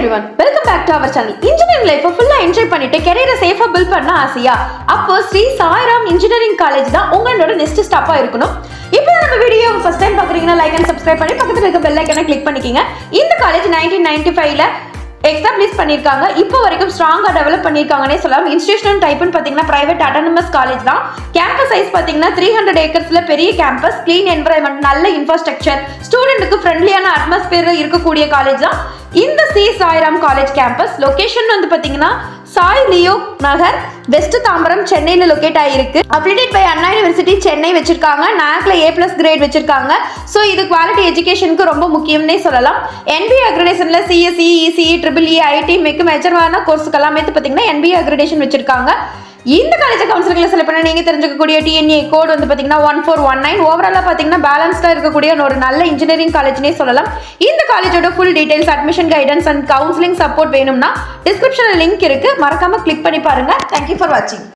everyone, welcome back to our channel. Engineering life full enjoy பண்ணிட்டு career safe build பண்ண ஆசையா? அப்போ Sri Sairam engineering college தான் உங்களோட நெக்ஸ்ட் ஸ்டாப்பா இருக்கணும். இப்போ நம்ம வீடியோ ஃபர்ஸ்ட் டைம் பாக்குறீங்கன்னா லைக் அண்ட் சப்ஸ்கிரைப் பண்ணி பக்கத்துல இருக்க பெல் ஐகானை கிளிக் பண்ணிக்கங்க. இந்த காலேஜ் 1995ல எஸ்டாப்லிஷ் பண்ணிருக்காங்க. இப்போ வரைக்கும் ஸ்ட்ராங்கா டெவலப் பண்ணிருக்காங்கனே சொல்லலாம். இன்ஸ்டிடியூஷனல் டைப்னு பாத்தீங்கன்னா பிரைவேட் ஆட்டோனமஸ் காலேஜ் தான். கேம்பஸ் சைஸ் பாத்தீங்கன்னா 300 ஏக்கர்ஸ்ல பெரிய கேம்பஸ், க்ளீன் என்விரான்மென்ட், நல்ல இன்ஃப்ராஸ்ட்ரக்சர், ஸ்டூடெண்ட்க்கு ஃப்ரெண்ட்லியான அட்மாஸ்பியர் இருக்கக்கூடிய காலேஜ் தான் இந்த Sri Sairam college campus. Location வந்து பாத்தீங்கன்னா சாய் லியோ நகர், வெஸ்ட் தாம்பரம், சென்னையில லொகேட் ஆயிருக்கு. Affiliate by Anna university Chennai வச்சிருக்காங்க. நாக்ல A+ கிரேட் வச்சிருக்காங்க. ஸோ இது குவாலிட்டி எஜுகேஷனுக்கு ரொம்ப முக்கியம்னே சொல்லலாம். NBA அக்ரிடேஷன்ல CSE, ECE, EEE, IT மிக்க மேஜரான கோர்ஸுக்கு எல்லாமே பார்த்தீங்கன்னா NBA அக்ரிடேஷன் வச்சிருக்காங்க. இந்த காலேஜ் கவுன்சிலிங்ல செலக்ட் பண்ண நீங்க தெரிஞ்சுக்கக்கூடிய TNA கோட் வந்து பாத்தீங்கன்னா 1419. ஓவராலா பாத்தீங்கன்னா பேலன்ஸ்டா இருக்கக்கூடிய ஒரு நல்ல இன்ஜினியரிங் காலேஜ்னே சொல்லலாம். இந்த காலேஜோட full details, admission guidance and counselling support வேணும்னா டிஸ்கிரிப்ஷன்ல லிங்க் இருக்கு, மறக்காம கிளிக் பண்ணி பாருங்க. தேங்க்யூ ஃபார் வாட்சிங்.